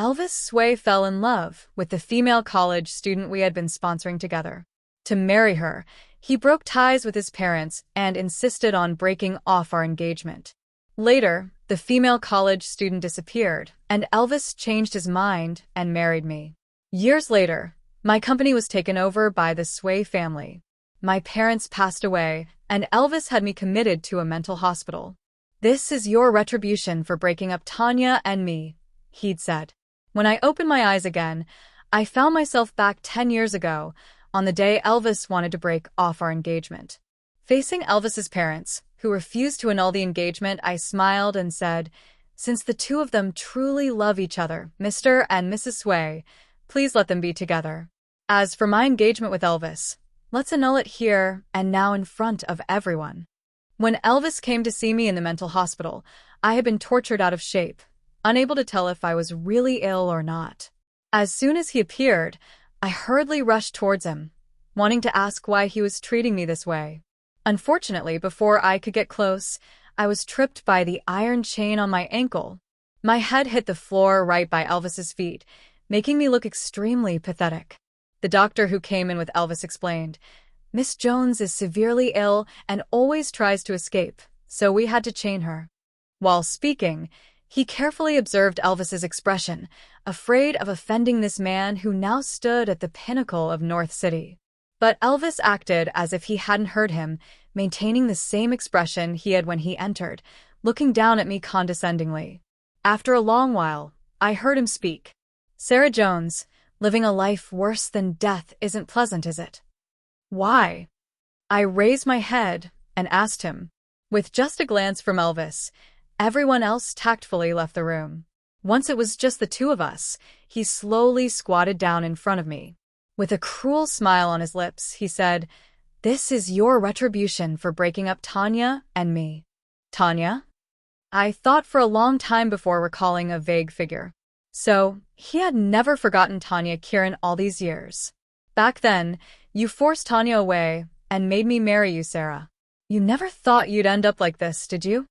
Elvis Sway fell in love with the female college student we had been sponsoring together. To marry her, he broke ties with his parents and insisted on breaking off our engagement. Later, the female college student disappeared, and Elvis changed his mind and married me. Years later, my company was taken over by the Sway family. My parents passed away, and Elvis had me committed to a mental hospital. "This is your retribution for breaking up Tanya and me," he'd said. When I opened my eyes again, I found myself back 10 years ago, on the day Elvis wanted to break off our engagement. Facing Elvis's parents, who refused to annul the engagement, I smiled and said, "Since the two of them truly love each other, Mr. and Mrs. Sway, please let them be together. As for my engagement with Elvis, let's annul it here and now in front of everyone." When Elvis came to see me in the mental hospital, I had been tortured out of shape, unable to tell if I was really ill or not. As soon as he appeared, I hurriedly rushed towards him, wanting to ask why he was treating me this way. Unfortunately, before I could get close, I was tripped by the iron chain on my ankle. My head hit the floor right by Elvis's feet, making me look extremely pathetic. The doctor who came in with Elvis explained, "Miss Jones is severely ill and always tries to escape, so we had to chain her." While speaking, he carefully observed Elvis's expression, afraid of offending this man who now stood at the pinnacle of North City. But Elvis acted as if he hadn't heard him, maintaining the same expression he had when he entered, looking down at me condescendingly. After a long while, I heard him speak. "Sarah Jones, living a life worse than death isn't pleasant, is it?" "Why?" I raised my head and asked him. With just a glance from Elvis, everyone else tactfully left the room. Once it was just the two of us, he slowly squatted down in front of me. With a cruel smile on his lips, he said, "This is your retribution for breaking up Tanya and me." Tanya? I thought for a long time before recalling a vague figure. So, he had never forgotten Tanya Kieran all these years. "Back then, you forced Tanya away and made me marry you, Sarah. You never thought you'd end up like this, did you?"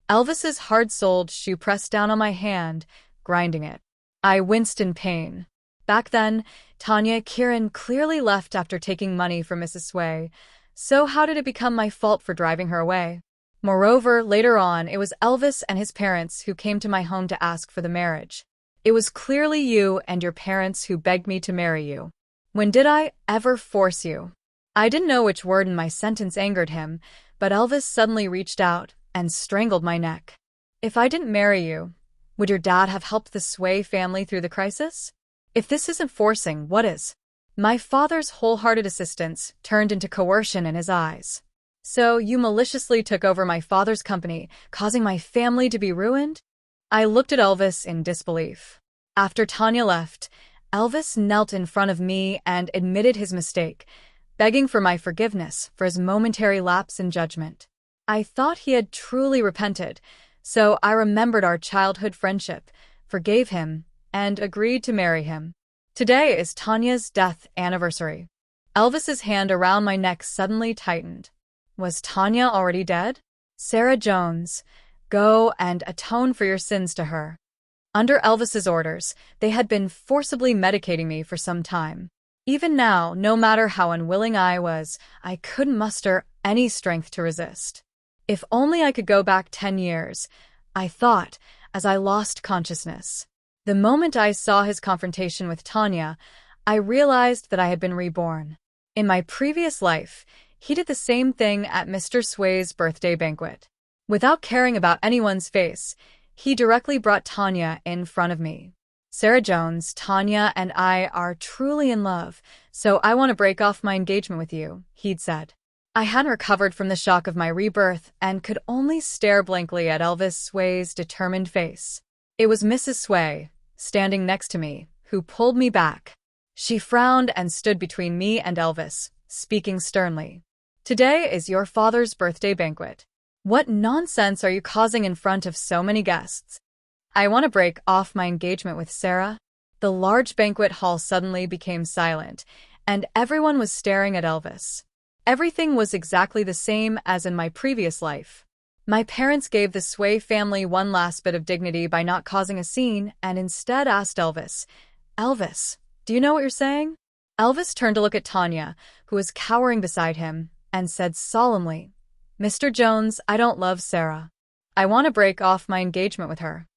Elvis's hard-soled shoe pressed down on my hand, grinding it. I winced in pain. Back then, Tanya Kieran clearly left after taking money from Mrs. Sway, so how did it become my fault for driving her away? Moreover, later on, it was Elvis and his parents who came to my home to ask for the marriage. It was clearly you and your parents who begged me to marry you. When did I ever force you? I didn't know which word in my sentence angered him, but Elvis suddenly reached out and strangled my neck. "If I didn't marry you, would your dad have helped the Sway family through the crisis? If this isn't forcing, what is?" My father's wholehearted assistance turned into coercion in his eyes. "So you maliciously took over my father's company, causing my family to be ruined?" I looked at Elvis in disbelief. After Tanya left, Elvis knelt in front of me and admitted his mistake, begging for my forgiveness for his momentary lapse in judgment. I thought he had truly repented, so I remembered our childhood friendship, forgave him, and agreed to marry him. Today is Tanya's death anniversary. Elvis's hand around my neck suddenly tightened. Was Tanya already dead? "Sarah Jones, go and atone for your sins to her." Under Elvis's orders, they had been forcibly medicating me for some time. Even now, no matter how unwilling I was, I couldn't muster any strength to resist. If only I could go back 10 years, I thought, as I lost consciousness. The moment I saw his confrontation with Tanya, I realized that I had been reborn. In my previous life, he did the same thing at Mr. Sway's birthday banquet. Without caring about anyone's face, he directly brought Tanya in front of me. "Sarah Jones, Tanya and I are truly in love, so I want to break off my engagement with you," he'd said. I hadn't recovered from the shock of my rebirth and could only stare blankly at Elvis Sway's determined face. It was Mrs. Sway, standing next to me, who pulled me back. She frowned and stood between me and Elvis, speaking sternly. "Today is your father's birthday banquet. What nonsense are you causing in front of so many guests?" "I want to break off my engagement with Sarah." The large banquet hall suddenly became silent, and everyone was staring at Elvis. Everything was exactly the same as in my previous life. My parents gave the Sway family one last bit of dignity by not causing a scene and instead asked Elvis, "Elvis, do you know what you're saying?" Elvis turned to look at Tanya, who was cowering beside him, and said solemnly, "Mr. Jones, I don't love Sarah. I want to break off my engagement with her."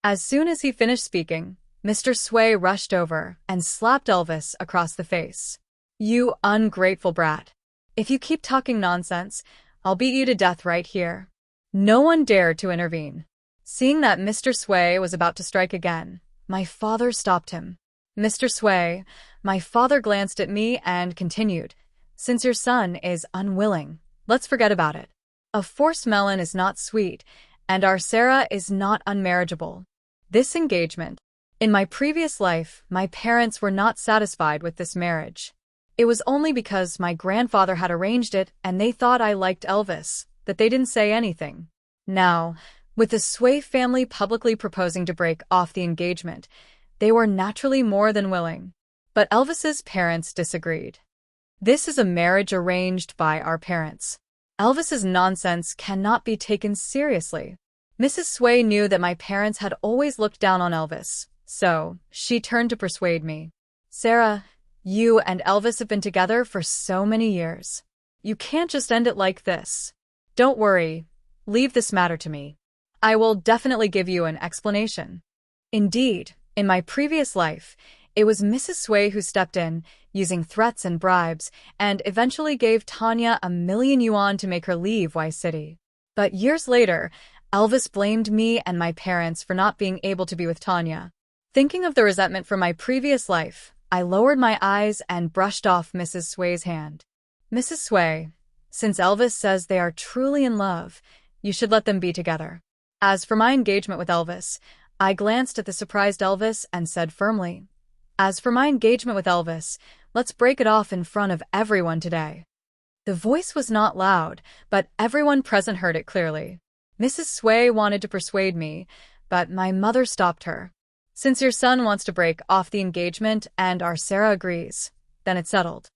As soon as he finished speaking, Mr. Sway rushed over and slapped Elvis across the face. "You ungrateful brat. If you keep talking nonsense, I'll beat you to death right here." No one dared to intervene. Seeing that Mr. Sway was about to strike again, my father stopped him. "Mr. Sway," my father glanced at me and continued, "since your son is unwilling, let's forget about it. A forced melon is not sweet, and our Sarah is not unmarriageable. This engagement. In my previous life, my parents were not satisfied with this marriage. It was only because my grandfather had arranged it and they thought I liked Elvis that they didn't say anything. Now, with the Sway family publicly proposing to break off the engagement, they were naturally more than willing. But Elvis's parents disagreed. This is a marriage arranged by our parents. Elvis's nonsense cannot be taken seriously." Mrs. Sway knew that my parents had always looked down on Elvis, so she turned to persuade me. "Sarah, you and Elvis have been together for so many years. You can't just end it like this. Don't worry, leave this matter to me. I will definitely give you an explanation." Indeed, in my previous life, it was Mrs. Sway who stepped in, using threats and bribes, and eventually gave Tanya $1,000,000 to make her leave Y City. But years later, Elvis blamed me and my parents for not being able to be with Tanya. Thinking of the resentment from my previous life, I lowered my eyes and brushed off Mrs. Sway's hand. "Mrs. Sway, since Elvis says they are truly in love, you should let them be together." As for my engagement with Elvis, I glanced at the surprised Elvis and said firmly, "As for my engagement with Elvis, let's break it off in front of everyone today." The voice was not loud, but everyone present heard it clearly. Mrs. Sway wanted to persuade me, but my mother stopped her. "Since your son wants to break off the engagement and our Sarah agrees, then it's settled."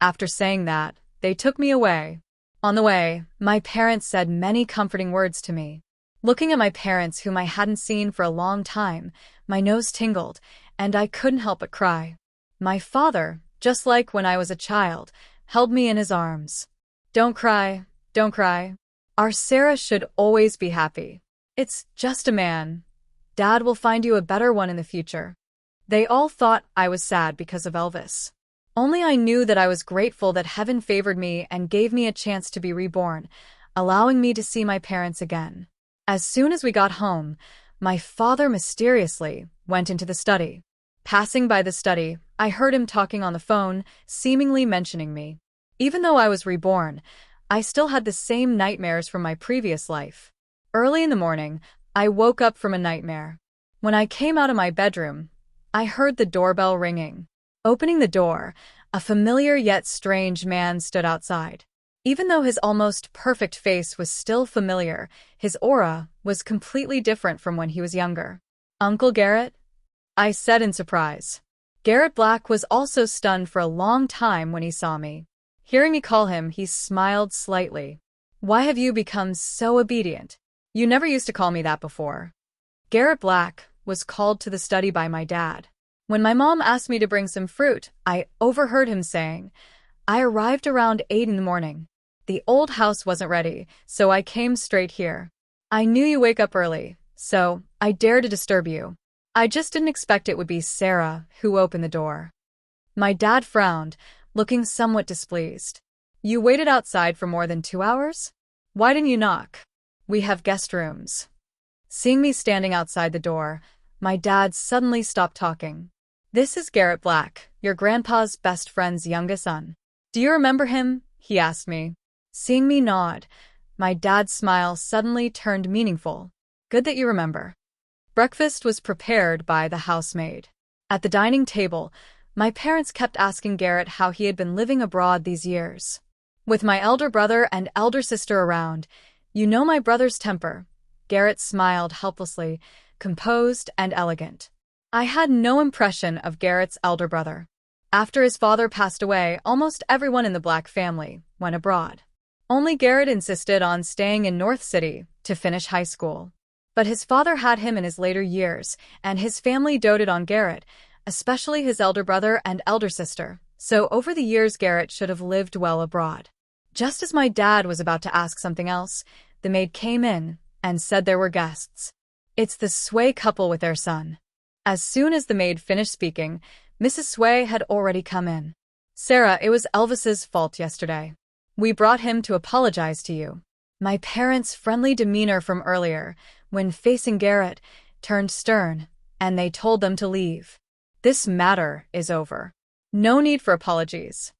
After saying that, they took me away. On the way, my parents said many comforting words to me. Looking at my parents, whom I hadn't seen for a long time, my nose tingled, and I couldn't help but cry. My father, just like when I was a child, held me in his arms. "Don't cry, don't cry. Our Sarah should always be happy. It's just a man. Dad will find you a better one in the future." They all thought I was sad because of Elvis. Only I knew that I was grateful that heaven favored me and gave me a chance to be reborn, allowing me to see my parents again. As soon as we got home, my father mysteriously went into the study. Passing by the study, I heard him talking on the phone, seemingly mentioning me. Even though I was reborn, I still had the same nightmares from my previous life. Early in the morning, I woke up from a nightmare. When I came out of my bedroom, I heard the doorbell ringing. Opening the door, a familiar yet strange man stood outside. Even though his almost perfect face was still familiar, his aura was completely different from when he was younger. "Uncle Garrett?" I said in surprise. Garrett Black was also stunned for a long time when he saw me. Hearing me call him, he smiled slightly. "Why have you become so obedient? You never used to call me that before." Garrett Black was called to the study by my dad. When my mom asked me to bring some fruit, I overheard him saying, "I arrived around 8 in the morning. The old house wasn't ready, so I came straight here. I knew you wake up early, so I dared to disturb you. I just didn't expect it would be Sarah who opened the door." My dad frowned, looking somewhat displeased. "You waited outside for more than 2 hours? Why didn't you knock? We have guest rooms." Seeing me standing outside the door, my dad suddenly stopped talking. "This is Garrett Black, your grandpa's best friend's youngest son. Do you remember him?" he asked me. Seeing me nod, my dad's smile suddenly turned meaningful. "Good that you remember." Breakfast was prepared by the housemaid. At the dining table, my parents kept asking Garrett how he had been living abroad these years. With my elder brother and elder sister around, you know my brother's temper. Garrett smiled helplessly, composed and elegant. I had no impression of Garrett's elder brother. After his father passed away, almost everyone in the Black family went abroad. Only Garrett insisted on staying in North City to finish high school. But his father had him in his later years, and his family doted on Garrett, especially his elder brother and elder sister. So over the years, Garrett should have lived well abroad. Just as my dad was about to ask something else, the maid came in and said there were guests. It's the Sway couple with their son. As soon as the maid finished speaking, Mrs. Sway had already come in. Sarah, it was Elvis's fault yesterday. We brought him to apologize to you. My parents' friendly demeanor from earlier, when facing Garrett, turned stern, and they told them to leave. This matter is over. No need for apologies.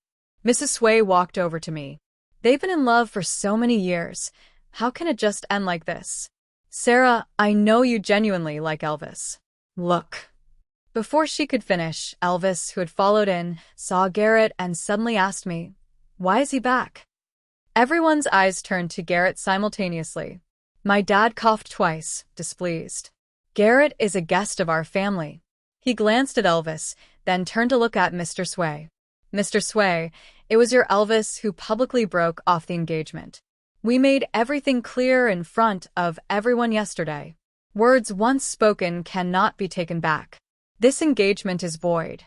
Mrs. Sway walked over to me. They've been in love for so many years. How can it just end like this? Sarah, I know you genuinely like Elvis. Look. Before she could finish, Elvis, who had followed in, saw Garrett and suddenly asked me, "Why is he back?" Everyone's eyes turned to Garrett simultaneously. My dad coughed twice, displeased. Garrett is a guest of our family. He glanced at Elvis, then turned to look at Mr. Sway. Mr. Sway, it was your Elvis who publicly broke off the engagement. We made everything clear in front of everyone yesterday. Words once spoken cannot be taken back. This engagement is void.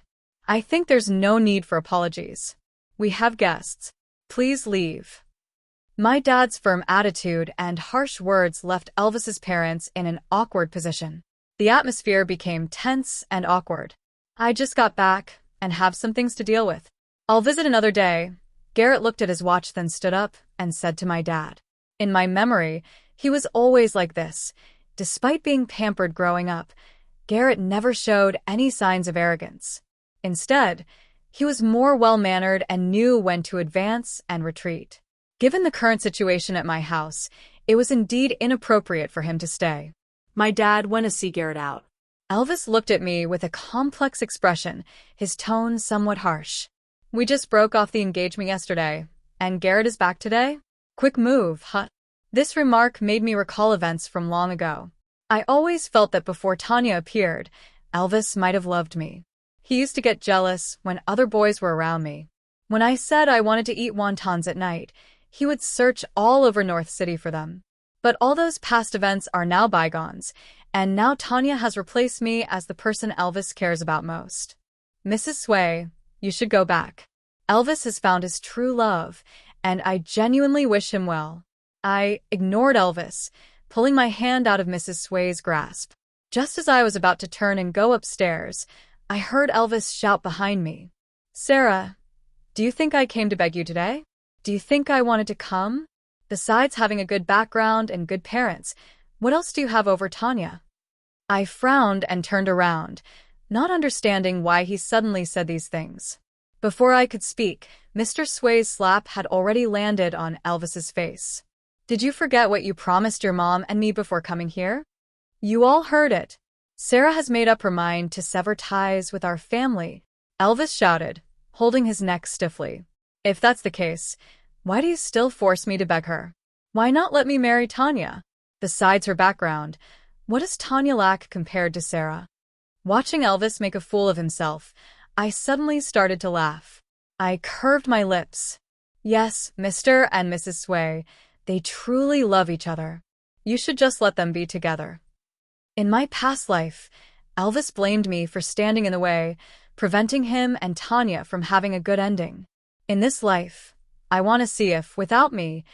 I think there's no need for apologies. We have guests. Please leave. My dad's firm attitude and harsh words left Elvis's parents in an awkward position. The atmosphere became tense and awkward. I just got back and have some things to deal with. I'll visit another day. Garrett looked at his watch, then stood up and said to my dad. In my memory, he was always like this. Despite being pampered growing up, Garrett never showed any signs of arrogance. Instead, he was more well-mannered and knew when to advance and retreat. Given the current situation at my house, it was indeed inappropriate for him to stay. My dad went to see Garrett out. Elvis looked at me with a complex expression, his tone somewhat harsh. We just broke off the engagement yesterday, and Garrett is back today? Quick move, huh? This remark made me recall events from long ago. I always felt that before Tanya appeared, Elvis might have loved me. He used to get jealous when other boys were around me. When I said I wanted to eat wontons at night, he would search all over North City for them. But all those past events are now bygones, and now Tanya has replaced me as the person Elvis cares about most. Mrs. Sway, you should go back. Elvis has found his true love, and I genuinely wish him well. I ignored Elvis, pulling my hand out of Mrs. Sway's grasp. Just as I was about to turn and go upstairs, I heard Elvis shout behind me. Sarah, do you think I came to beg you today? Do you think I wanted to come? Besides having a good background and good parents, what else do you have over Tanya? I frowned and turned around, not understanding why he suddenly said these things. Before I could speak, Mr. Sway's slap had already landed on Elvis's face. Did you forget what you promised your mom and me before coming here? You all heard it. Sarah has made up her mind to sever ties with our family, Elvis shouted, holding his neck stiffly. If that's the case, why do you still force me to beg her? Why not let me marry Tanya? Besides her background, what does Tanya lack compared to Sarah? Watching Elvis make a fool of himself, I suddenly started to laugh. I curved my lips. Yes, Mr. and Mrs. Sway, they truly love each other. You should just let them be together. In my past life, Elvis blamed me for standing in the way, preventing him and Tanya from having a good ending. In this life, I want to see if, without me,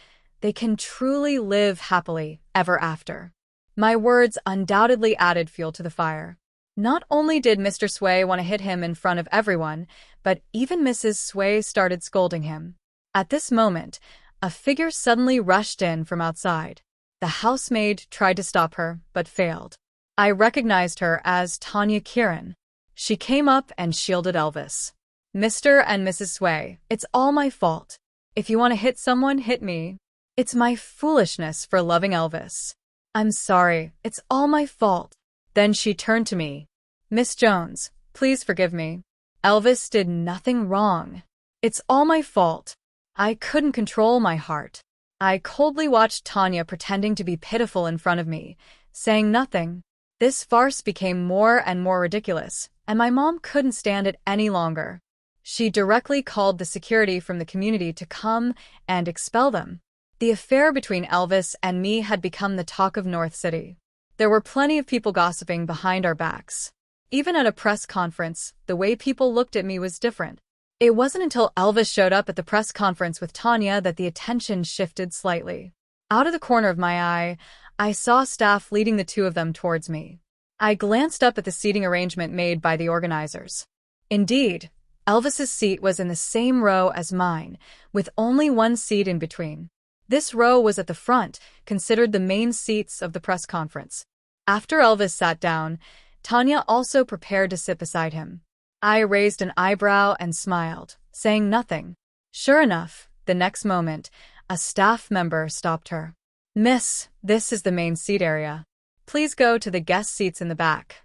they can truly live happily ever after. My words undoubtedly added fuel to the fire. Not only did Mr. Sway want to hit him in front of everyone, but even Mrs. Sway started scolding him. At this moment, a figure suddenly rushed in from outside. The housemaid tried to stop her, but failed. I recognized her as Tanya Kieran. She came up and shielded Elvis. Mr. and Mrs. Sway, it's all my fault. If you want to hit someone, hit me. It's my foolishness for loving Elvis. I'm sorry, it's all my fault. Then she turned to me. Miss Jones, please forgive me. Elvis did nothing wrong. It's all my fault. I couldn't control my heart. I coldly watched Tanya pretending to be pitiful in front of me, saying nothing. This farce became more and more ridiculous, and my mom couldn't stand it any longer. She directly called the security from the community to come and expel them. The affair between Elvis and me had become the talk of North City. There were plenty of people gossiping behind our backs. Even at a press conference, the way people looked at me was different. It wasn't until Elvis showed up at the press conference with Tanya that the attention shifted slightly. Out of the corner of my eye, I saw staff leading the two of them towards me. I glanced up at the seating arrangement made by the organizers. Indeed, Elvis's seat was in the same row as mine, with only one seat in between. This row was at the front, considered the main seats of the press conference. After Elvis sat down, Tanya also prepared to sit beside him. I raised an eyebrow and smiled, saying nothing. Sure enough, the next moment, a staff member stopped her. "Miss, this is the main seat area. Please go to the guest seats in the back."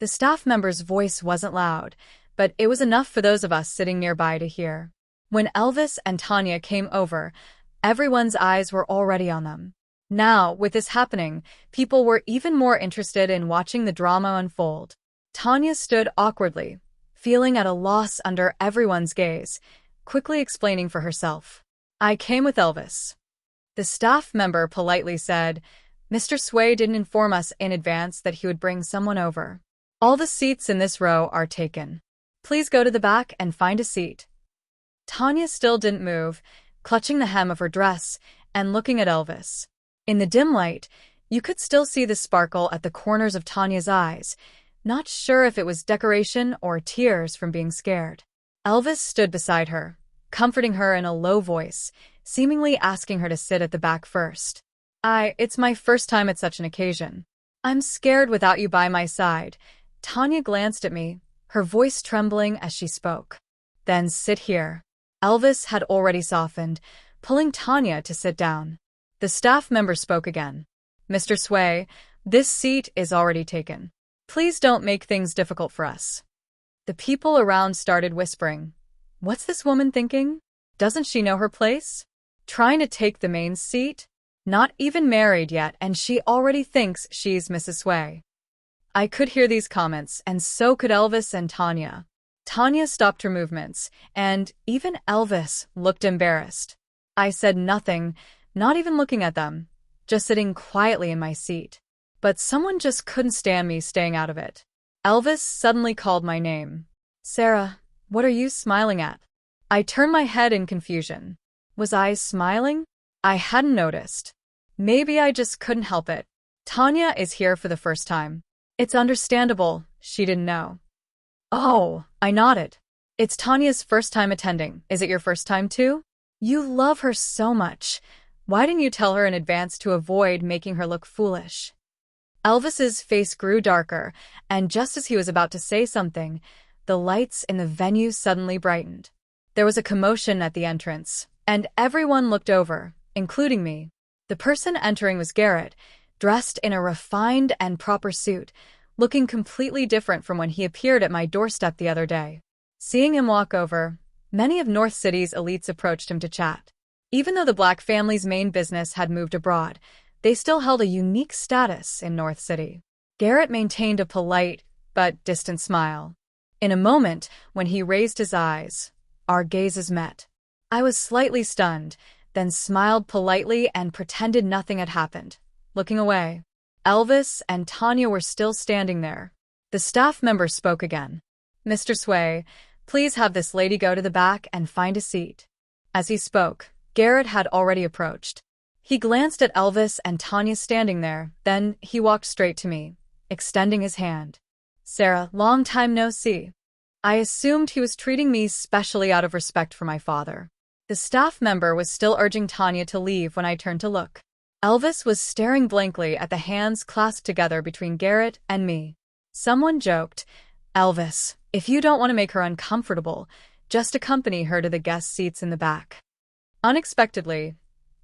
The staff member's voice wasn't loud, but it was enough for those of us sitting nearby to hear. When Elvis and Tanya came over, everyone's eyes were already on them. Now, with this happening, people were even more interested in watching the drama unfold. Tanya stood awkwardly, feeling at a loss under everyone's gaze, quickly explaining for herself. "I came with Elvis." The staff member politely said, "Mr. Sway didn't inform us in advance that he would bring someone over. All the seats in this row are taken. Please go to the back and find a seat." Tanya still didn't move, clutching the hem of her dress and looking at Elvis. In the dim light, you could still see the sparkle at the corners of Tanya's eyes, not sure if it was decoration or tears from being scared. Elvis stood beside her, comforting her in a low voice, seemingly asking her to sit at the back first. It's my first time at such an occasion. I'm scared without you by my side." Tanya glanced at me, her voice trembling as she spoke. "Then sit here." Elvis had already softened, pulling Tanya to sit down. The staff member spoke again. "Mr. Sway, this seat is already taken. Please don't make things difficult for us." The people around started whispering. What's this woman thinking? Doesn't she know her place? Trying to take the main seat? Not even married yet, and she already thinks she's Mrs. Sway. I could hear these comments, and so could Elvis and Tanya. Tanya stopped her movements, and even Elvis looked embarrassed. I said nothing, not even looking at them, just sitting quietly in my seat. But someone just couldn't stand me staying out of it. Elvis suddenly called my name. "Sarah, what are you smiling at?" I turned my head in confusion. Was I smiling? I hadn't noticed. Maybe I just couldn't help it. Tanya is here for the first time. It's understandable, she didn't know. "Oh," I nodded. "It's Tanya's first time attending. Is it your first time too? You love her so much. Why didn't you tell her in advance to avoid making her look foolish?" Elvis's face grew darker, and just as he was about to say something, the lights in the venue suddenly brightened. There was a commotion at the entrance, and everyone looked over, including me. The person entering was Garrett, dressed in a refined and proper suit, looking completely different from when he appeared at my doorstep the other day. Seeing him walk over, many of North City's elites approached him to chat. Even though the Black family's main business had moved abroad, they still held a unique status in North City. Garrett maintained a polite but distant smile. In a moment, when he raised his eyes, our gazes met. I was slightly stunned, then smiled politely and pretended nothing had happened, looking away. Elvis and Tanya were still standing there. The staff member spoke again. "Mr. Sway, please have this lady go to the back and find a seat." As he spoke, Garrett had already approached. He glanced at Elvis and Tanya standing there, then he walked straight to me, extending his hand. "Sarah, long time no see." I assumed he was treating me specially out of respect for my father. The staff member was still urging Tanya to leave when I turned to look. Elvis was staring blankly at the hands clasped together between Garrett and me. Someone joked, "Elvis, if you don't want to make her uncomfortable, just accompany her to the guest seats in the back." Unexpectedly,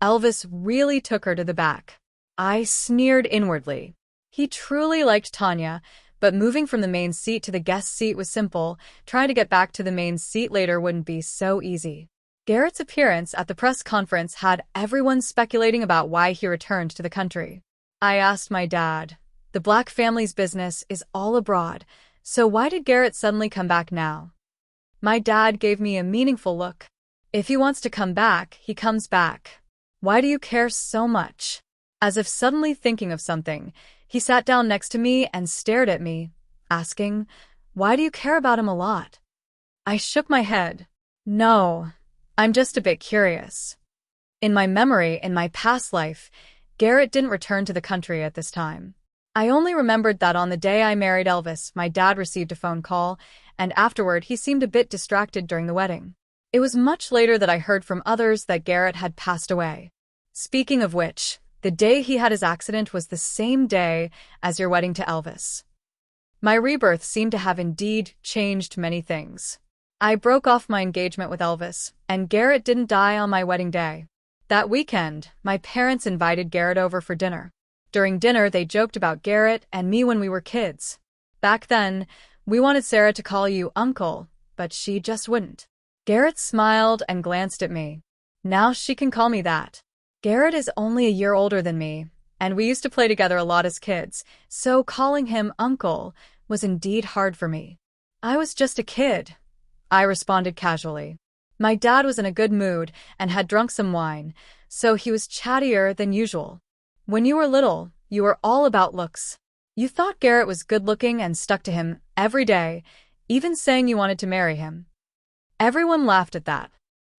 Elvis really took her to the back. I sneered inwardly. He truly liked Tanya, but moving from the main seat to the guest seat was simple. Trying to get back to the main seat later wouldn't be so easy. Garrett's appearance at the press conference had everyone speculating about why he returned to the country. I asked my dad. The Black family's business is all abroad, so why did Garrett suddenly come back now? My dad gave me a meaningful look. If he wants to come back, he comes back. Why do you care so much? As if suddenly thinking of something, he sat down next to me and stared at me, asking, "Why do you care about him a lot?" I shook my head. "No, I'm just a bit curious." In my memory, in my past life, Garrett didn't return to the country at this time. I only remembered that on the day I married Elvis, my dad received a phone call, and afterward he seemed a bit distracted during the wedding. It was much later that I heard from others that Garrett had passed away. Speaking of which, the day he had his accident was the same day as your wedding to Elvis. My rebirth seemed to have indeed changed many things. I broke off my engagement with Elvis, and Garrett didn't die on my wedding day. That weekend, my parents invited Garrett over for dinner. During dinner, they joked about Garrett and me when we were kids. Back then, we wanted Sarah to call you uncle, but she just wouldn't. Garrett smiled and glanced at me. Now she can call me that. Garrett is only a year older than me, and we used to play together a lot as kids, so calling him uncle was indeed hard for me. I was just a kid, I responded casually. My dad was in a good mood and had drunk some wine, so he was chattier than usual. When you were little, you were all about looks. You thought Garrett was good-looking and stuck to him every day, even saying you wanted to marry him. Everyone laughed at that.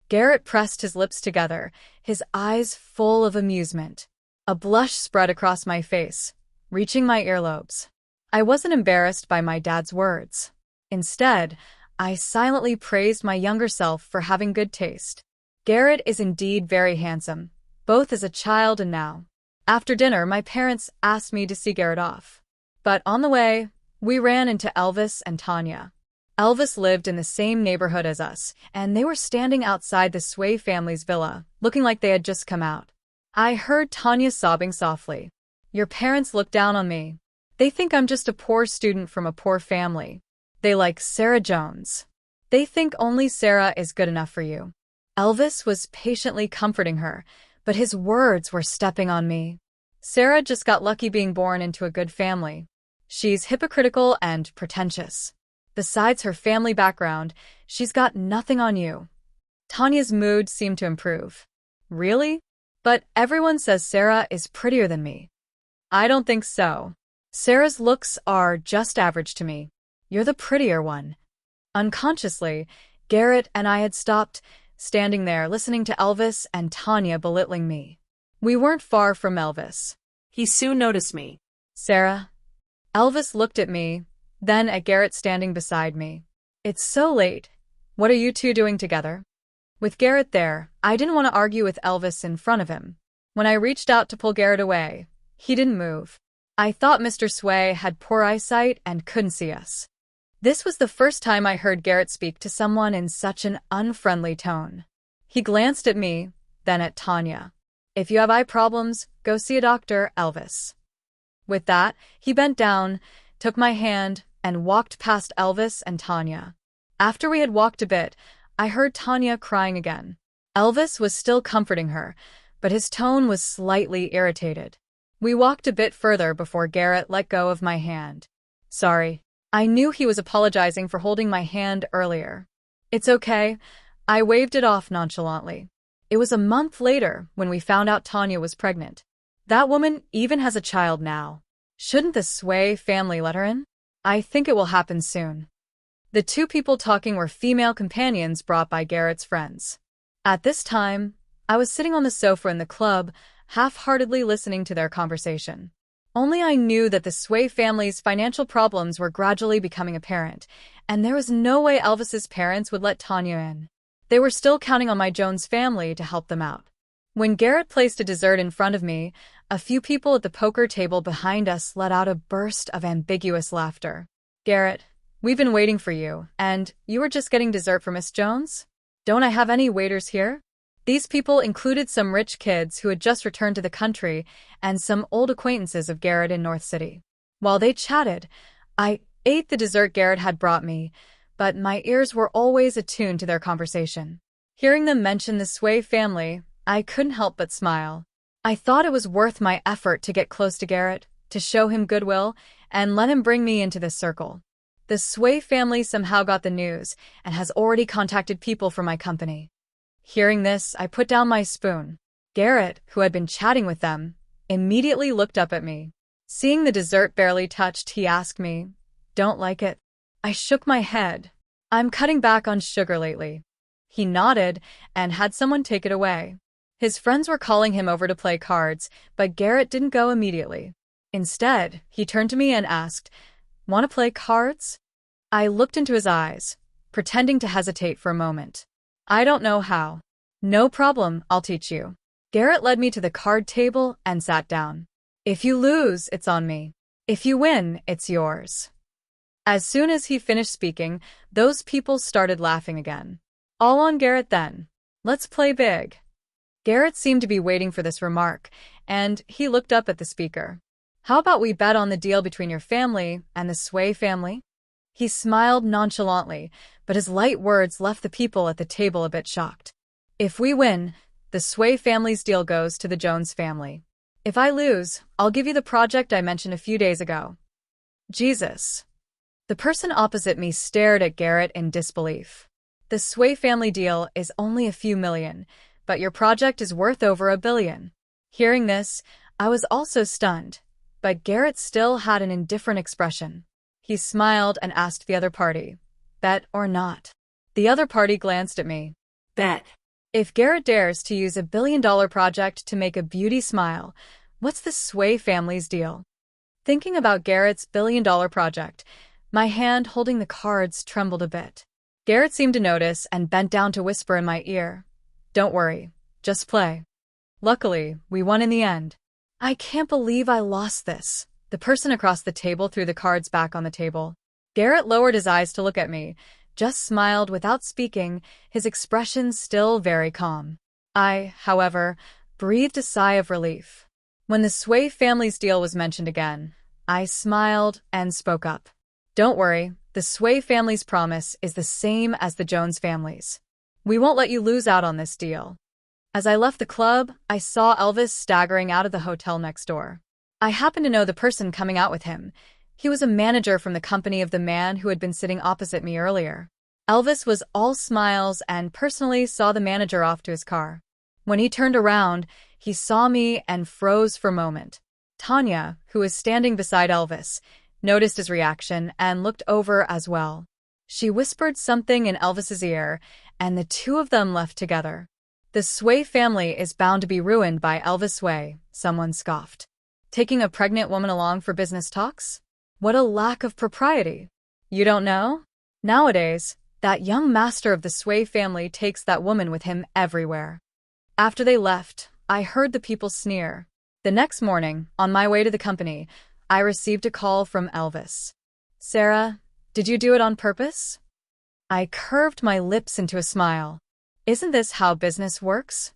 Garrett pressed his lips together, his eyes full of amusement. A blush spread across my face, reaching my earlobes. I wasn't embarrassed by my dad's words. Instead, I silently praised my younger self for having good taste. Garrett is indeed very handsome, both as a child and now. After dinner, my parents asked me to see Garrett off. But on the way, we ran into Elvis and Tanya. Elvis lived in the same neighborhood as us, and they were standing outside the Sway family's villa, looking like they had just come out. I heard Tanya sobbing softly. "Your parents look down on me. They think I'm just a poor student from a poor family. They like Sarah Jones. They think only Sarah is good enough for you." Elvis was patiently comforting her, but his words were stepping on me. "Sarah just got lucky being born into a good family. She's hypocritical and pretentious. Besides her family background, she's got nothing on you." Tanya's mood seemed to improve. "Really? But everyone says Sarah is prettier than me." "I don't think so. Sarah's looks are just average to me. You're the prettier one." Unconsciously, Garrett and I had stopped, standing there listening to Elvis and Tanya belittling me. We weren't far from Elvis. He soon noticed me. "Sarah?" Elvis looked at me, then at Garrett standing beside me. "It's so late. What are you two doing together?" With Garrett there, I didn't want to argue with Elvis in front of him. When I reached out to pull Garrett away, he didn't move. I thought Mr. Sway had poor eyesight and couldn't see us. This was the first time I heard Garrett speak to someone in such an unfriendly tone. He glanced at me, then at Tanya. "If you have eye problems, go see a doctor, Elvis." With that, he bent down, took my hand, and walked past Elvis and Tanya. After we had walked a bit, I heard Tanya crying again. Elvis was still comforting her, but his tone was slightly irritated. We walked a bit further before Garrett let go of my hand. "Sorry." I knew he was apologizing for holding my hand earlier. "It's okay." I waved it off nonchalantly. It was a month later when we found out Tanya was pregnant. That woman even has a child now. Shouldn't the Sway family let her in? I think it will happen soon. The two people talking were female companions brought by Garrett's friends. At this time, I was sitting on the sofa in the club, half-heartedly listening to their conversation. Only I knew that the Sway family's financial problems were gradually becoming apparent, and there was no way Elvis's parents would let Tanya in. They were still counting on my Jones family to help them out. When Garrett placed a dessert in front of me, a few people at the poker table behind us let out a burst of ambiguous laughter. "Garrett, we've been waiting for you, and you were just getting dessert for Miss Jones? Don't I have any waiters here?" These people included some rich kids who had just returned to the country and some old acquaintances of Garrett in North City. While they chatted, I ate the dessert Garrett had brought me, but my ears were always attuned to their conversation. Hearing them mention the Sway family, I couldn't help but smile. I thought it was worth my effort to get close to Garrett, to show him goodwill, and let him bring me into this circle. The Sway family somehow got the news and has already contacted people for my company. Hearing this, I put down my spoon. Garrett, who had been chatting with them, immediately looked up at me. Seeing the dessert barely touched, he asked me, "Don't like it?" I shook my head. "I'm cutting back on sugar lately." He nodded and had someone take it away. His friends were calling him over to play cards, but Garrett didn't go immediately. Instead, he turned to me and asked, "Want to play cards?" I looked into his eyes, pretending to hesitate for a moment. "I don't know how." "No problem, I'll teach you." Garrett led me to the card table and sat down. "If you lose, it's on me. If you win, it's yours." As soon as he finished speaking, those people started laughing again. "All on Garrett then. Let's play big." Garrett seemed to be waiting for this remark, and he looked up at the speaker. "How about we bet on the deal between your family and the Sway family?" He smiled nonchalantly, but his light words left the people at the table a bit shocked. "If we win, the Sway family's deal goes to the Jones family. If I lose, I'll give you the project I mentioned a few days ago." Jesus. The person opposite me stared at Garrett in disbelief. "The Sway family deal is only a few million, but your project is worth over $1 billion. Hearing this, I was also stunned, but Garrett still had an indifferent expression. He smiled and asked the other party, "Bet or not?" The other party glanced at me. Bet. If Garrett dares to use $1 billion project to make a beauty smile, what's the Sway family's deal? Thinking about Garrett's $1 billion project, my hand holding the cards trembled a bit. Garrett seemed to notice and bent down to whisper in my ear, "Don't worry, just play." Luckily, we won in the end. "I can't believe I lost this." The person across the table threw the cards back on the table. Garrett lowered his eyes to look at me, just smiled without speaking, his expression still very calm. I, however, breathed a sigh of relief. When the Sway family's deal was mentioned again, I smiled and spoke up. "Don't worry, the Sway family's promise is the same as the Jones family's. We won't let you lose out on this deal." As I left the club, I saw Elvis staggering out of the hotel next door. I happened to know the person coming out with him. He was a manager from the company of the man who had been sitting opposite me earlier. Elvis was all smiles and personally saw the manager off to his car. When he turned around, he saw me and froze for a moment. Tanya, who was standing beside Elvis, noticed his reaction and looked over as well. She whispered something in Elvis's ear, and the two of them left together. "The Sway family is bound to be ruined by Elvis Sway," someone scoffed. "Taking a pregnant woman along for business talks? What a lack of propriety. You don't know? Nowadays, that young master of the Sway family takes that woman with him everywhere." After they left, I heard the people sneer. The next morning, on my way to the company, I received a call from Elvis. "Sarah, did you do it on purpose?" I curved my lips into a smile. "Isn't this how business works?"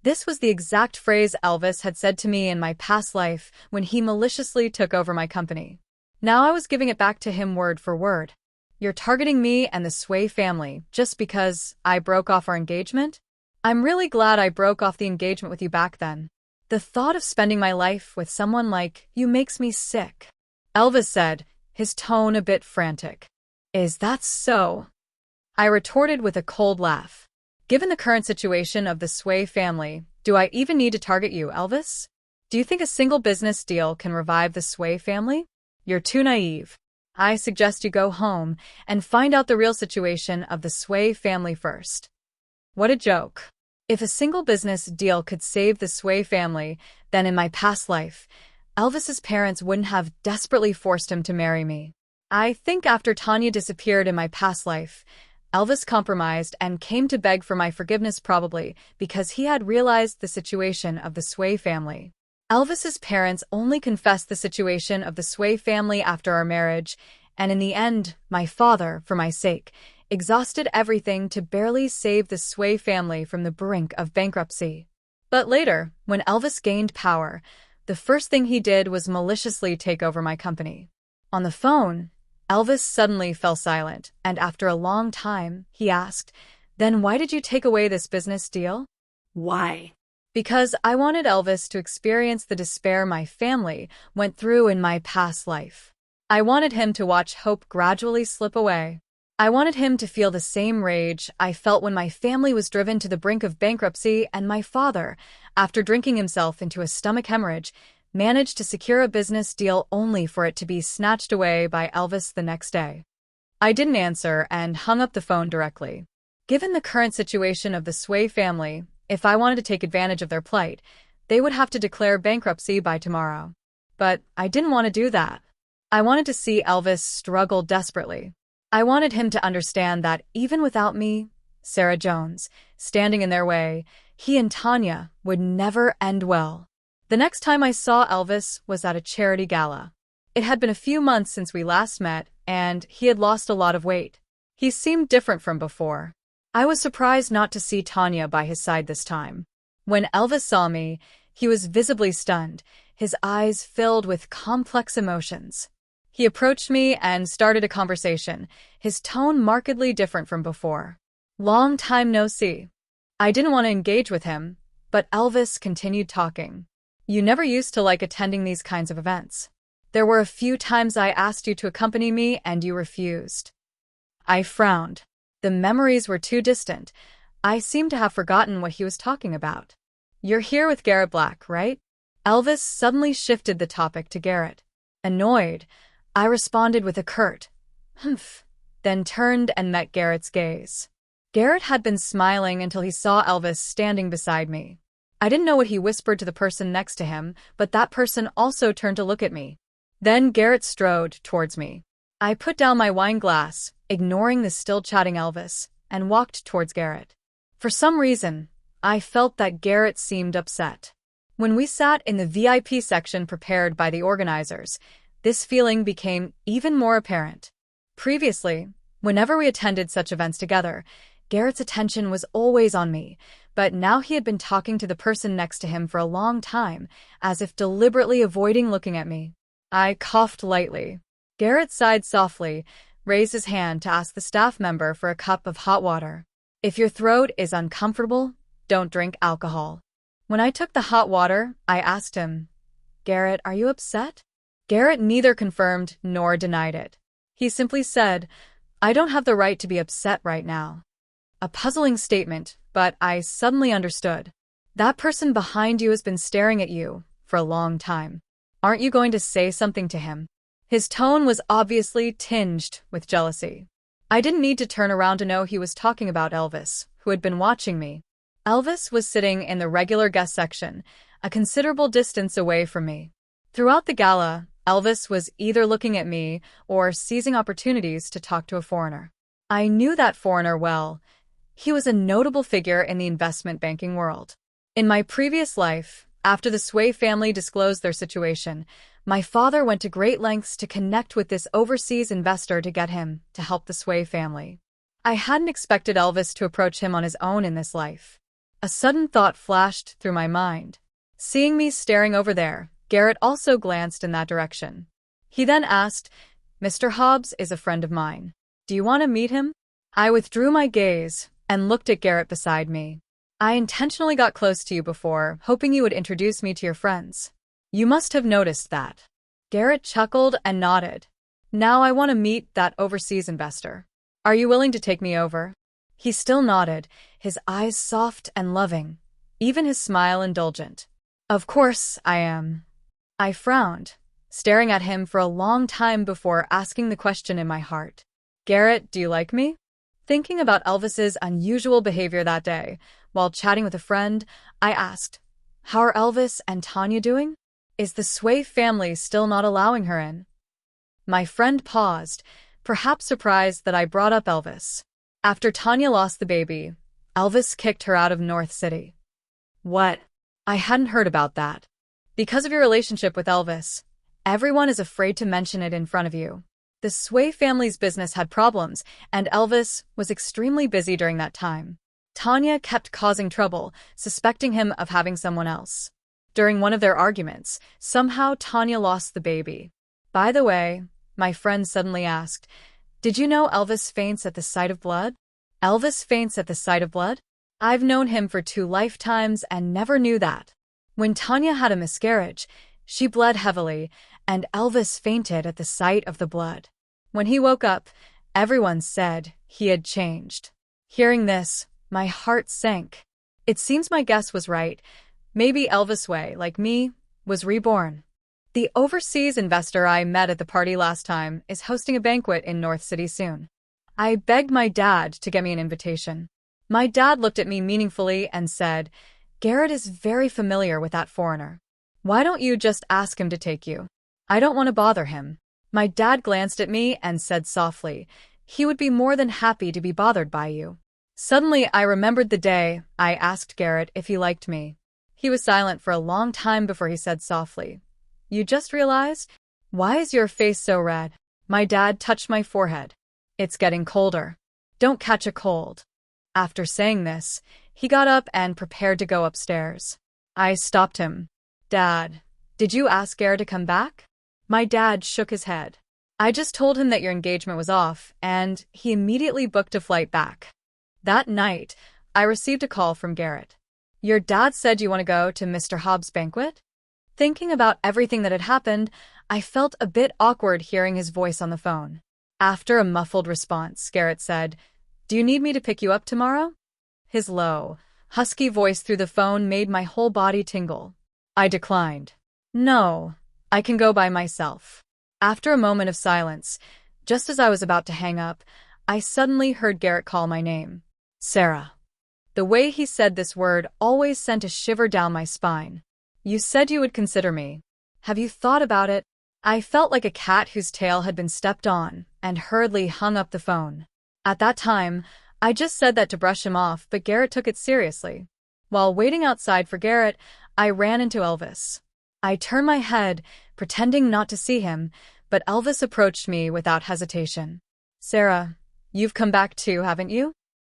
This was the exact phrase Elvis had said to me in my past life when he maliciously took over my company. Now I was giving it back to him word for word. "You're targeting me and the Sway family just because I broke off our engagement? I'm really glad I broke off the engagement with you back then. The thought of spending my life with someone like you makes me sick." Elvis said, his tone a bit frantic. "Is that so?" I retorted with a cold laugh. "Given the current situation of the Sway family, do I even need to target you, Elvis? Do you think a single business deal can revive the Sway family? You're too naive. I suggest you go home and find out the real situation of the Sway family first." What a joke. If a single business deal could save the Sway family, then in my past life, Elvis's parents wouldn't have desperately forced him to marry me. I think after Tanya disappeared in my past life, Elvis compromised and came to beg for my forgiveness, probably because he had realized the situation of the Sway family. Elvis's parents only confessed the situation of the Sway family after our marriage, and in the end, my father, for my sake, exhausted everything to barely save the Sway family from the brink of bankruptcy. But later, when Elvis gained power, the first thing he did was maliciously take over my company. On the phone, Elvis suddenly fell silent, and after a long time, he asked, "Then why did you take away this business deal?" Why? Because I wanted Elvis to experience the despair my family went through in my past life. I wanted him to watch hope gradually slip away. I wanted him to feel the same rage I felt when my family was driven to the brink of bankruptcy and my father, After drinking himself into a stomach hemorrhage, managed to secure a business deal only for it to be snatched away by Elvis the next day. I didn't answer and hung up the phone directly. Given the current situation of the Sway family, if I wanted to take advantage of their plight, they would have to declare bankruptcy by tomorrow. But I didn't want to do that. I wanted to see Elvis struggle desperately. I wanted him to understand that even without me, Sarah Jones, standing in their way, he and Tanya would never end well. The next time I saw Elvis was at a charity gala. It had been a few months since we last met, and he had lost a lot of weight. He seemed different from before. I was surprised not to see Tanya by his side this time. When Elvis saw me, he was visibly stunned, his eyes filled with complex emotions. He approached me and started a conversation, his tone markedly different from before. Long time no see. I didn't want to engage with him, but Elvis continued talking. You never used to like attending these kinds of events. There were a few times I asked you to accompany me and you refused. I frowned. The memories were too distant. I seemed to have forgotten what he was talking about. You're here with Garrett Black, right? Elvis suddenly shifted the topic to Garrett. Annoyed, I responded with a curt, humph, then turned and met Garrett's gaze. Garrett had been smiling until he saw Elvis standing beside me. I didn't know what he whispered to the person next to him, but that person also turned to look at me. Then Garrett strode towards me. I put down my wine glass, ignoring the still-chatting Elvis, and walked towards Garrett. For some reason, I felt that Garrett seemed upset. When we sat in the VIP section prepared by the organizers, this feeling became even more apparent. Previously, whenever we attended such events together, Garrett's attention was always on me, but now he had been talking to the person next to him for a long time, as if deliberately avoiding looking at me. I coughed lightly. Garrett sighed softly, raised his hand to ask the staff member for a cup of hot water. If your throat is uncomfortable, don't drink alcohol. When I took the hot water, I asked him, Garrett, are you upset? Garrett neither confirmed nor denied it. He simply said, I don't have the right to be upset right now. A puzzling statement, but I suddenly understood. That person behind you has been staring at you for a long time. Aren't you going to say something to him? His tone was obviously tinged with jealousy. I didn't need to turn around to know he was talking about Elvis, who had been watching me. Elvis was sitting in the regular guest section, a considerable distance away from me. Throughout the gala, Elvis was either looking at me or seizing opportunities to talk to a foreigner. I knew that foreigner well. He was a notable figure in the investment banking world. In my previous life, after the Sway family disclosed their situation, my father went to great lengths to connect with this overseas investor to get him to help the Sway family. I hadn't expected Elvis to approach him on his own in this life. A sudden thought flashed through my mind. Seeing me staring over there, Garrett also glanced in that direction. He then asked, Mr. Hobbs is a friend of mine. Do you want to meet him? I withdrew my gaze and looked at Garrett beside me. I intentionally got close to you before, hoping you would introduce me to your friends. You must have noticed that. Garrett chuckled and nodded. Now I want to meet that overseas investor. Are you willing to take me over? He still nodded, his eyes soft and loving, even his smile indulgent. Of course I am. I frowned, staring at him for a long time before asking the question in my heart. Garrett, do you like me? Thinking about Elvis's unusual behavior that day, while chatting with a friend, I asked, how are Elvis and Tanya doing? Is the Sway family still not allowing her in? My friend paused, perhaps surprised that I brought up Elvis. After Tanya lost the baby, Elvis kicked her out of North City. What? I hadn't heard about that. Because of your relationship with Elvis, everyone is afraid to mention it in front of you. The Sway family's business had problems, and Elvis was extremely busy during that time. Tanya kept causing trouble, suspecting him of having someone else. During one of their arguments, somehow Tanya lost the baby. By the way, my friend suddenly asked, did you know Elvis faints at the sight of blood? Elvis faints at the sight of blood? I've known him for 2 lifetimes and never knew that. When Tanya had a miscarriage, she bled heavily, and Elvis fainted at the sight of the blood. When he woke up, everyone said he had changed. Hearing this, my heart sank. It seems my guess was right. Maybe Elvis way, like me, was reborn. The overseas investor I met at the party last time is hosting a banquet in North City soon. I begged my dad to get me an invitation. My dad looked at me meaningfully and said, "Garrett is very familiar with that foreigner. Why don't you just ask him to take you? I don't want to bother him." My dad glanced at me and said softly, "He would be more than happy to be bothered by you." Suddenly, I remembered the day I asked Garrett if he liked me. He was silent for a long time before he said softly, "You just realized? Why is your face so red?" My dad touched my forehead. "It's getting colder. Don't catch a cold." After saying this, he got up and prepared to go upstairs. I stopped him. "Dad, did you ask Garrett to come back?" My dad shook his head. "I just told him that your engagement was off, and he immediately booked a flight back." That night, I received a call from Garrett. "Your dad said you want to go to Mr. Hobbs' banquet?" Thinking about everything that had happened, I felt a bit awkward hearing his voice on the phone. After a muffled response, Garrett said, "Do you need me to pick you up tomorrow?" His low, husky voice through the phone made my whole body tingle. I declined. "No, I can go by myself." After a moment of silence, just as I was about to hang up, I suddenly heard Garrett call my name. "Sarah." The way he said this word always sent a shiver down my spine. "You said you would consider me. Have you thought about it?" I felt like a cat whose tail had been stepped on, and hurriedly hung up the phone. At that time, I just said that to brush him off, but Garrett took it seriously. While waiting outside for Garrett, I ran into Elvis. I turned my head, pretending not to see him, but Elvis approached me without hesitation. "Sarah, you've come back too, haven't you?"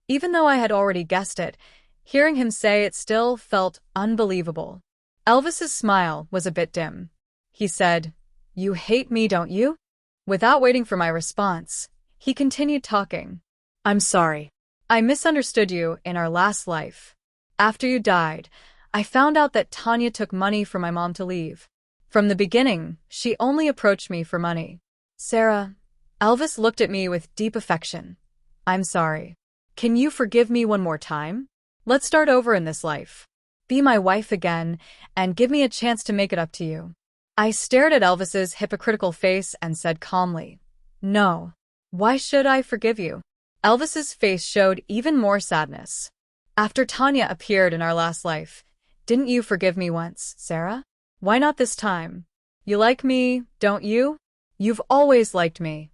Even though I had already guessed it, hearing him say it still felt unbelievable. Elvis's smile was a bit dim. He said, "You hate me, don't you?" Without waiting for my response, he continued talking. "I'm sorry. I misunderstood you in our last life. After you died, I found out that Tanya took money from my mom to leave. From the beginning, she only approached me for money." "Sarah," Elvis looked at me with deep affection. "I'm sorry. Can you forgive me one more time? Let's start over in this life. Be my wife again, and give me a chance to make it up to you." I stared at Elvis's hypocritical face and said calmly, "No. Why should I forgive you?" Elvis's face showed even more sadness. "After Tanya appeared in our last life, didn't you forgive me once, Sarah? Why not this time? You like me, don't you? You've always liked me."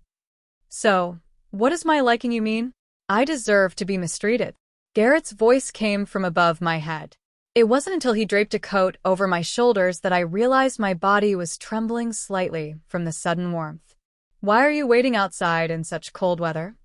"So, what does my liking you mean? I deserve to be mistreated." Garrett's voice came from above my head. It wasn't until he draped a coat over my shoulders that I realized my body was trembling slightly from the sudden warmth. "Why are you waiting outside in such cold weather?"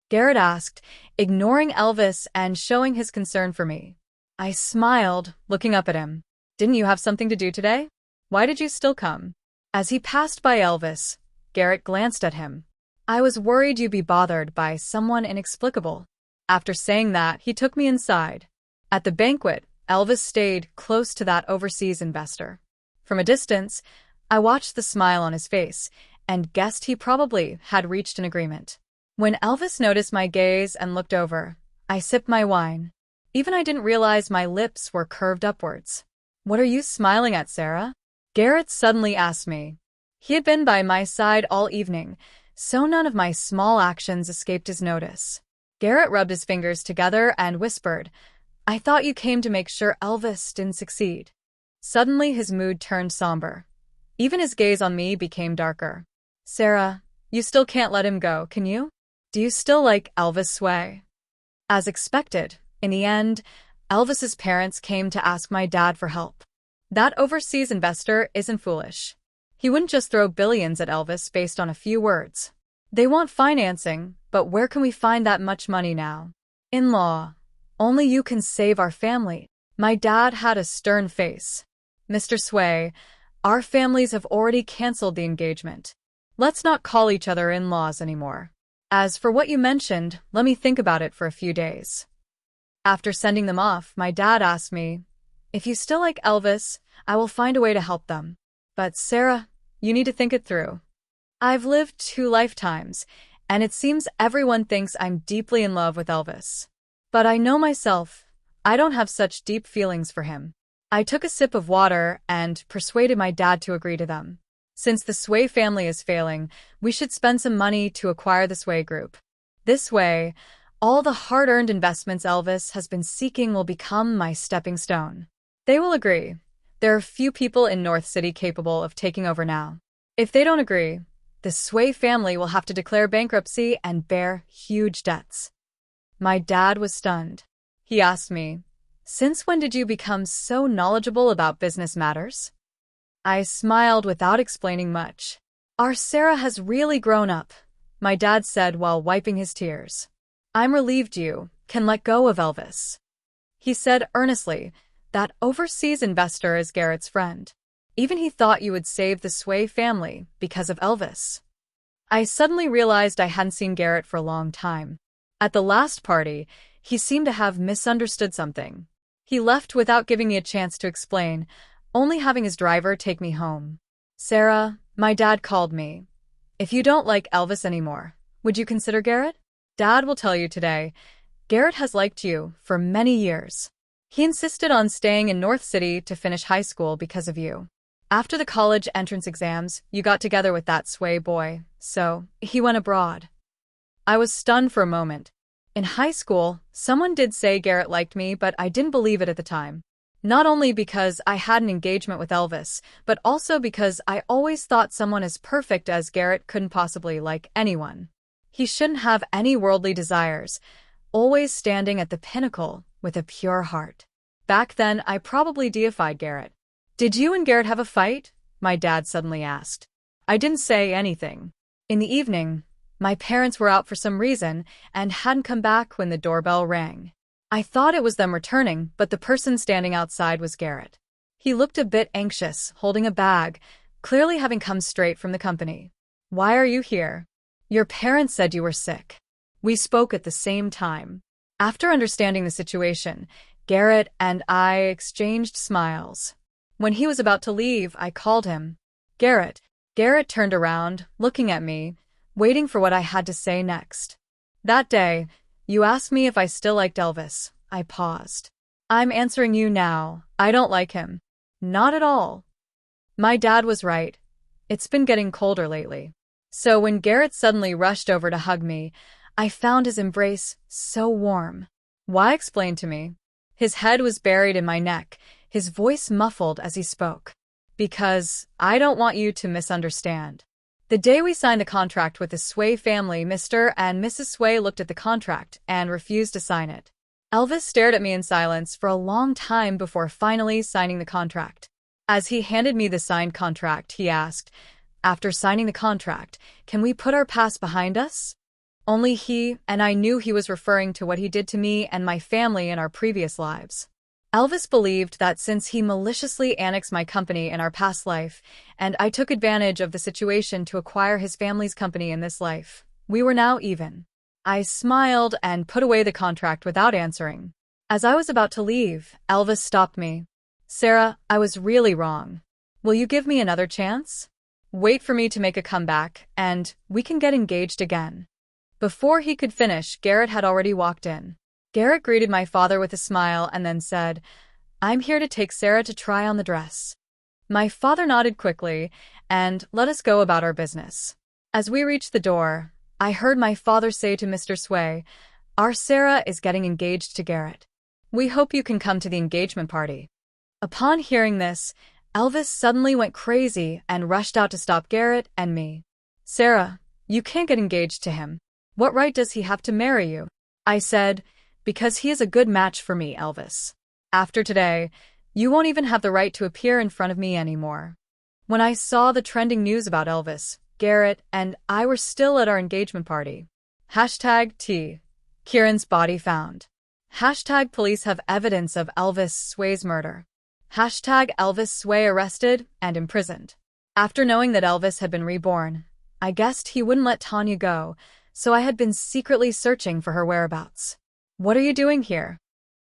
Garrett asked, ignoring Elvis and showing his concern for me. I smiled, looking up at him. "Didn't you have something to do today? Why did you still come?" As he passed by Elvis, Garrett glanced at him. "I was worried you'd be bothered by someone inexplicable." After saying that, he took me inside. At the banquet, Elvis stayed close to that overseas investor. From a distance, I watched the smile on his face and guessed he probably had reached an agreement. When Elvis noticed my gaze and looked over, I sipped my wine. Even I didn't realize my lips were curved upwards. "What are you smiling at, Sarah?" Garrett suddenly asked me. He had been by my side all evening, so none of my small actions escaped his notice. Garrett rubbed his fingers together and whispered, "I thought you came to make sure Elvis didn't succeed." Suddenly his mood turned somber. Even his gaze on me became darker. "Sarah, you still can't let him go, can you? Do you still like Elvis Sway?" As expected, in the end, Elvis's parents came to ask my dad for help. That overseas investor isn't foolish. He wouldn't just throw billions at Elvis based on a few words. They want financing, but where can we find that much money now? "In-law, only you can save our family." My dad had a stern face. "Mr. Sway, our families have already canceled the engagement. Let's not call each other in-laws anymore. As for what you mentioned, let me think about it for a few days." After sending them off, my dad asked me, "If you still like Elvis, I will find a way to help them. But Sarah, you need to think it through. I've lived 2 lifetimes, and it seems everyone thinks I'm deeply in love with Elvis. But I know myself, I don't have such deep feelings for him. I took a sip of water and persuaded my dad to agree to them. Since the Sway family is failing, we should spend some money to acquire the Sway group. This way, all the hard-earned investments Elvis has been seeking will become my stepping stone. They will agree. There are few people in North City capable of taking over now. If they don't agree, the Sway family will have to declare bankruptcy and bear huge debts. My dad was stunned. He asked me, "Since when did you become so knowledgeable about business matters?" I smiled without explaining much. "Our Sarah has really grown up," my dad said while wiping his tears. "I'm relieved you can let go of Elvis." He said earnestly, "That overseas investor is Garrett's friend. Even he thought you would save the Sway family because of Elvis." I suddenly realized I hadn't seen Garrett for a long time. At the last party, he seemed to have misunderstood something. He left without giving me a chance to explain, only having his driver take me home. "Sarah," my dad called me. "If you don't like Elvis anymore, would you consider Garrett? Dad will tell you today, Garrett has liked you for many years. He insisted on staying in North City to finish high school because of you. After the college entrance exams, you got together with that Sway boy, so he went abroad." I was stunned for a moment. In high school, someone did say Garrett liked me, but I didn't believe it at the time. Not only because I had an engagement with Elvis, but also because I always thought someone as perfect as Garrett couldn't possibly like anyone. He shouldn't have any worldly desires, always standing at the pinnacle with a pure heart. Back then, I probably deified Garrett. "Did you and Garrett have a fight?" my dad suddenly asked. I didn't say anything. In the evening, my parents were out for some reason and hadn't come back when the doorbell rang. I thought it was them returning, but the person standing outside was Garrett. He looked a bit anxious, holding a bag, clearly having come straight from the company. "Why are you here?" "Your parents said you were sick." We spoke at the same time. After understanding the situation, Garrett and I exchanged smiles. When he was about to leave, I called him. "Garrett." Garrett turned around, looking at me, waiting for what I had to say next. "That day, you asked me if I still liked Elvis." I paused. "I'm answering you now. I don't like him." "Not at all." My dad was right. It's been getting colder lately. So when Garrett suddenly rushed over to hug me, I found his embrace so warm. "Why?" explained to me. His head was buried in my neck, his voice muffled as he spoke. "Because I don't want you to misunderstand. The day we signed the contract with the Sway family, Mr. and Mrs. Sway looked at the contract and refused to sign it. Elvis stared at me in silence for a long time before finally signing the contract. As he handed me the signed contract, he asked, "After signing the contract, can we put our past behind us?" Only he and I knew he was referring to what he did to me and my family in our previous lives. Elvis believed that since he maliciously annexed my company in our past life, and I took advantage of the situation to acquire his family's company in this life, we were now even. I smiled and put away the contract without answering. As I was about to leave, Elvis stopped me. "Sarah, I was really wrong. Will you give me another chance? Wait for me to make a comeback, and we can get engaged again." Before he could finish, Garrett had already walked in. Garrett greeted my father with a smile and then said, "I'm here to take Sarah to try on the dress." My father nodded quickly and let us go about our business. As we reached the door, I heard my father say to Mr. Sway, "Our Sarah is getting engaged to Garrett. We hope you can come to the engagement party." Upon hearing this, Elvis suddenly went crazy and rushed out to stop Garrett and me. "Sarah, you can't get engaged to him. What right does he have to marry you?" I said, "Because he is a good match for me, Elvis. After today, you won't even have the right to appear in front of me anymore." When I saw the trending news about Elvis, Garrett and I were still at our engagement party. #T. Kieran's body found. #Police have evidence of Elvis Sway's murder. #Elvis Sway arrested and imprisoned. After knowing that Elvis had been reborn, I guessed he wouldn't let Tanya go, so I had been secretly searching for her whereabouts. "What are you doing here?"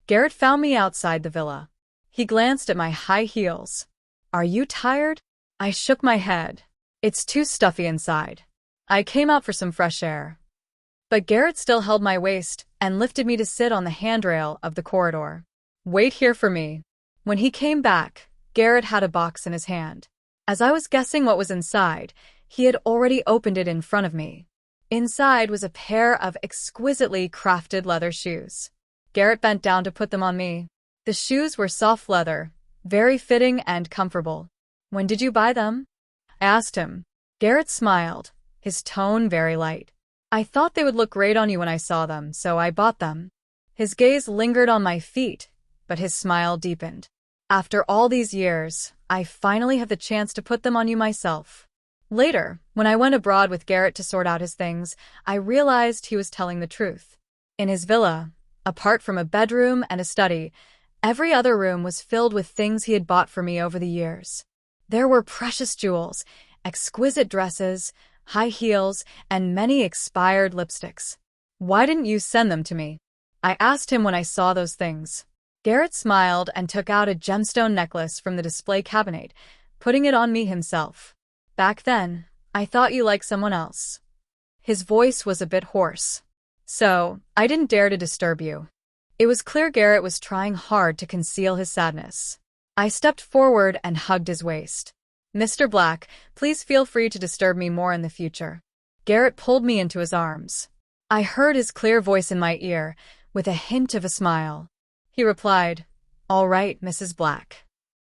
Garrett found me outside the villa. He glanced at my high heels. "Are you tired?" I shook my head. "It's too stuffy inside. I came out for some fresh air." But Garrett still held my waist and lifted me to sit on the handrail of the corridor. "Wait here for me." When he came back, Garrett had a box in his hand. As I was guessing what was inside, he had already opened it in front of me. Inside was a pair of exquisitely crafted leather shoes. Garrett bent down to put them on me. The shoes were soft leather, very fitting and comfortable. "When did you buy them?" I asked him. Garrett smiled, his tone very light. "I thought they would look great on you when I saw them, so I bought them." His gaze lingered on my feet, but his smile deepened. "After all these years, I finally have the chance to put them on you myself." Later, when I went abroad with Garrett to sort out his things, I realized he was telling the truth. In his villa, apart from a bedroom and a study, every other room was filled with things he had bought for me over the years. There were precious jewels, exquisite dresses, high heels, and many expired lipsticks. "Why didn't you send them to me?" I asked him when I saw those things. Garrett smiled and took out a gemstone necklace from the display cabinet, putting it on me himself. "Back then, I thought you liked someone else." His voice was a bit hoarse. "So, I didn't dare to disturb you." It was clear Garrett was trying hard to conceal his sadness. I stepped forward and hugged his waist. "Mr. Black, please feel free to disturb me more in the future." Garrett pulled me into his arms. I heard his clear voice in my ear, with a hint of a smile. He replied, "All right, Mrs. Black."